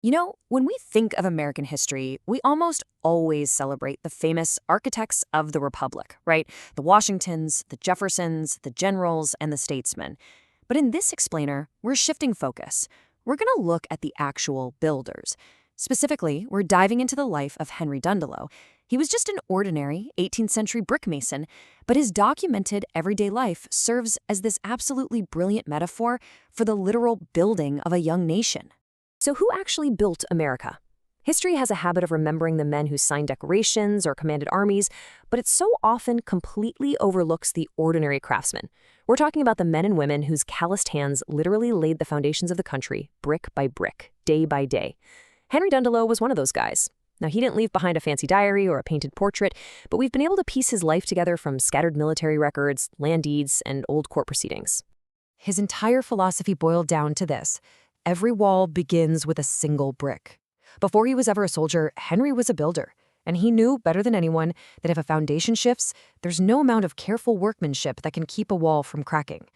When we think of American history, we almost always celebrate the famous architects of the Republic, right? The Washingtons, the Jeffersons, the generals, and the statesmen. But in this explainer, we're shifting focus. We're going to look at the actual builders. Specifically, we're diving into the life of Henry Dundelow. He was just an ordinary 18th century brick mason, but his documented everyday life serves as this absolutely brilliant metaphor for the literal building of a young nation. So who actually built America? History has a habit of remembering the men who signed declarations or commanded armies, but it so often completely overlooks the ordinary craftsmen. We're talking about the men and women whose calloused hands literally laid the foundations of the country, brick by brick, day by day. Henry Dundelow was one of those guys. Now, he didn't leave behind a fancy diary or a painted portrait, but we've been able to piece his life together from scattered military records, land deeds, and old court proceedings. His entire philosophy boiled down to this: every wall begins with a single brick. Before he was ever a soldier, Henry was a builder, and he knew better than anyone that if a foundation shifts, there's no amount of careful workmanship that can keep a wall from cracking.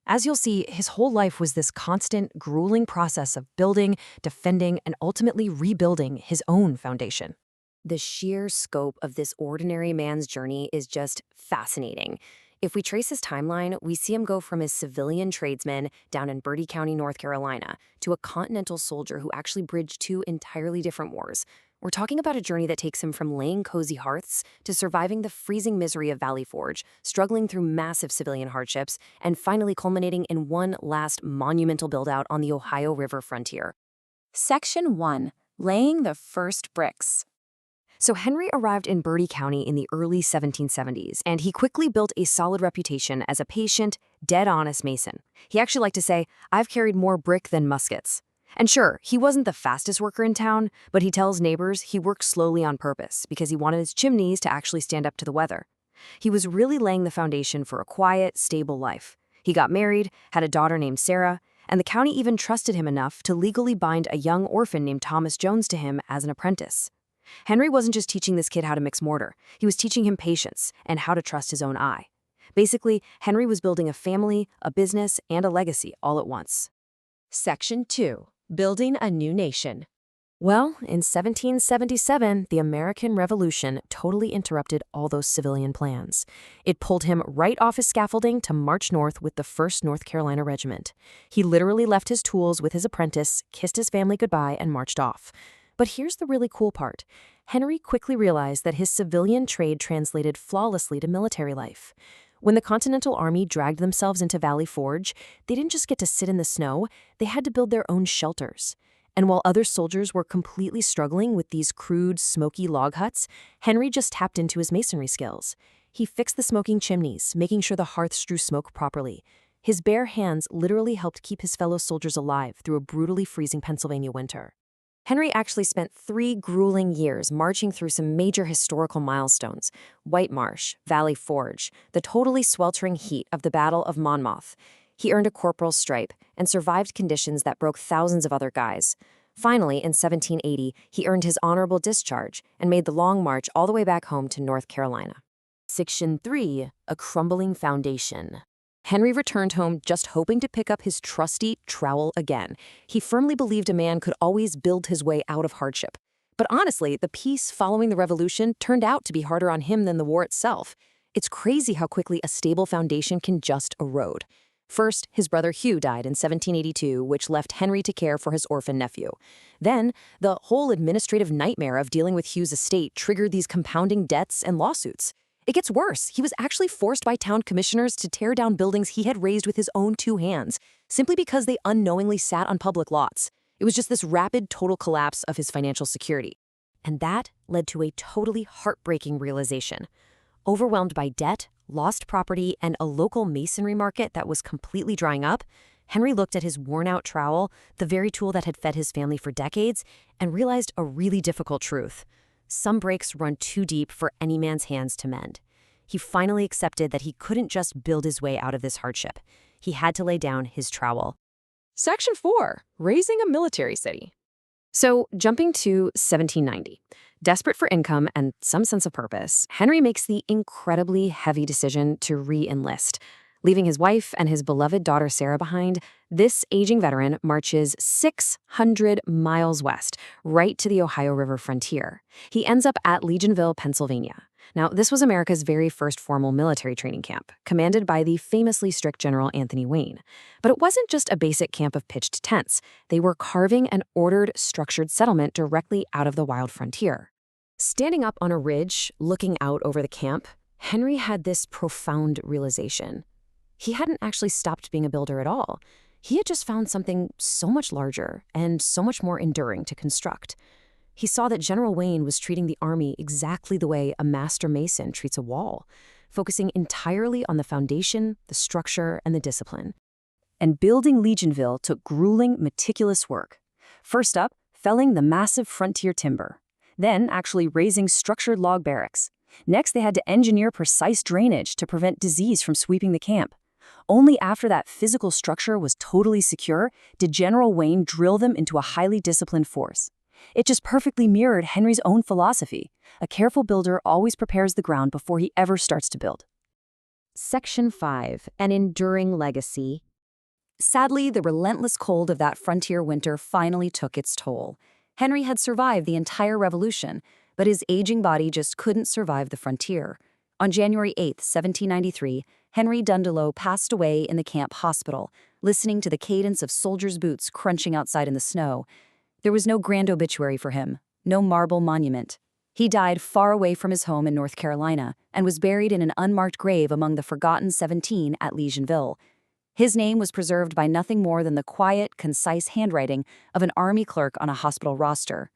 As you'll see, his whole life was this constant, grueling process of building, defending, and ultimately rebuilding his own foundation. The sheer scope of this ordinary man's journey is just fascinating. If we trace his timeline, we see him go from his civilian tradesman down in Bertie County, North Carolina, to a continental soldier who actually bridged two entirely different wars. We're talking about a journey that takes him from laying cozy hearths to surviving the freezing misery of Valley Forge, struggling through massive civilian hardships, and finally culminating in one last monumental build-out on the Ohio River frontier. Section 1. Laying the first bricks. So Henry arrived in Bertie County in the early 1770s, and he quickly built a solid reputation as a patient, dead-honest mason. He actually liked to say, "I've carried more brick than muskets." And sure, he wasn't the fastest worker in town, but he tells neighbors he worked slowly on purpose because he wanted his chimneys to actually stand up to the weather. He was really laying the foundation for a quiet, stable life. He got married, had a daughter named Sarah, and the county even trusted him enough to legally bind a young orphan named Thomas Jones to him as an apprentice. Henry wasn't just teaching this kid how to mix mortar, he was teaching him patience and how to trust his own eye. Basically, Henry was building a family, a business, and a legacy all at once. Section 2. Building a new nation. Well, in 1777, the American Revolution totally interrupted all those civilian plans. It pulled him right off his scaffolding to march north with the 1st North Carolina Regiment. He literally left his tools with his apprentice, kissed his family goodbye, and marched off. But here's the really cool part. Henry quickly realized that his civilian trade translated flawlessly to military life. When the Continental Army dragged themselves into Valley Forge, they didn't just get to sit in the snow, they had to build their own shelters. And while other soldiers were completely struggling with these crude, smoky log huts, Henry just tapped into his masonry skills. He fixed the smoking chimneys, making sure the hearths drew smoke properly. His bare hands literally helped keep his fellow soldiers alive through a brutally freezing Pennsylvania winter. Henry actually spent 3 grueling years marching through some major historical milestones: White Marsh, Valley Forge, the totally sweltering heat of the Battle of Monmouth. He earned a corporal's stripe and survived conditions that broke thousands of other guys. Finally, in 1780, he earned his honorable discharge and made the long march all the way back home to North Carolina. Section 3. A crumbling foundation. Henry returned home just hoping to pick up his trusty trowel again. He firmly believed a man could always build his way out of hardship. But honestly, the peace following the Revolution turned out to be harder on him than the war itself. It's crazy how quickly a stable foundation can just erode. First, his brother Hugh died in 1782, which left Henry to care for his orphan nephew. Then, the whole administrative nightmare of dealing with Hugh's estate triggered these compounding debts and lawsuits. It gets worse. He was actually forced by town commissioners to tear down buildings he had raised with his own 2 hands, simply because they unknowingly sat on public lots. It was just this rapid, total collapse of his financial security. And that led to a totally heartbreaking realization. Overwhelmed by debt, lost property, and a local masonry market that was completely drying up, Henry looked at his worn-out trowel, the very tool that had fed his family for decades, and realized a really difficult truth. Some breaks run too deep for any man's hands to mend. He finally accepted that he couldn't just build his way out of this hardship. He had to lay down his trowel. Section 4. Raising a military city. So, jumping to 1790. Desperate for income and some sense of purpose, Henry makes the incredibly heavy decision to re-enlist. Leaving his wife and his beloved daughter Sarah behind, this aging veteran marches 600 miles west, right to the Ohio River frontier. He ends up at Legion Ville, Pennsylvania. Now, this was America's very first formal military training camp, commanded by the famously strict General Anthony Wayne. But it wasn't just a basic camp of pitched tents. They were carving an ordered, structured settlement directly out of the wild frontier. Standing up on a ridge, looking out over the camp, Henry had this profound realization. He hadn't actually stopped being a builder at all. He had just found something so much larger and so much more enduring to construct. He saw that General Wayne was treating the army exactly the way a master mason treats a wall, focusing entirely on the foundation, the structure, and the discipline. And building Legion Ville took grueling, meticulous work. First up, felling the massive frontier timber. Then actually raising structured log barracks. Next, they had to engineer precise drainage to prevent disease from sweeping the camp. Only after that physical structure was totally secure did General Wayne drill them into a highly disciplined force. It just perfectly mirrored Henry's own philosophy. A careful builder always prepares the ground before he ever starts to build. Section 5. An enduring legacy. Sadly, the relentless cold of that frontier winter finally took its toll. Henry had survived the entire revolution, but his aging body just couldn't survive the frontier. On January 8, 1793, Henry Dundelow passed away in the camp hospital, listening to the cadence of soldiers' boots crunching outside in the snow. There was no grand obituary for him, no marble monument. He died far away from his home in North Carolina and was buried in an unmarked grave among the forgotten 17 at Legion Ville. His name was preserved by nothing more than the quiet, concise handwriting of an army clerk on a hospital roster.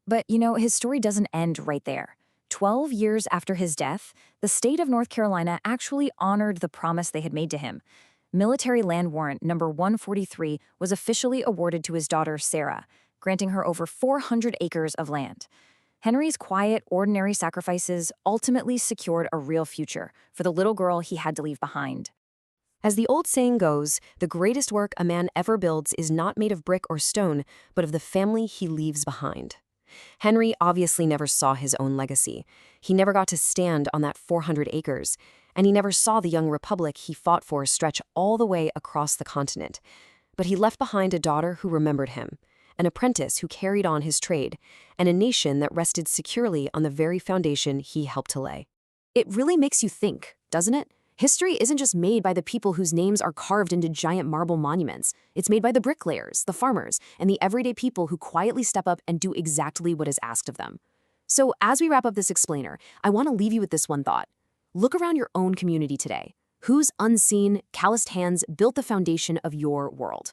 But, his story doesn't end right there. 12 years after his death, the state of North Carolina actually honored the promise they had made to him. Military Land Warrant number 143 was officially awarded to his daughter Sarah, granting her over 400 acres of land. Henry's quiet, ordinary sacrifices ultimately secured a real future for the little girl he had to leave behind. As the old saying goes, the greatest work a man ever builds is not made of brick or stone, but of the family he leaves behind. Henry obviously never saw his own legacy. He never got to stand on that 400 acres, and he never saw the young republic he fought for stretch all the way across the continent. But he left behind a daughter who remembered him, an apprentice who carried on his trade, and a nation that rested securely on the very foundation he helped to lay. It really makes you think, doesn't it? History isn't just made by the people whose names are carved into giant marble monuments. It's made by the bricklayers, the farmers, and the everyday people who quietly step up and do exactly what is asked of them. So as we wrap up this explainer, I want to leave you with this one thought. Look around your own community today. Whose unseen, calloused hands built the foundation of your world?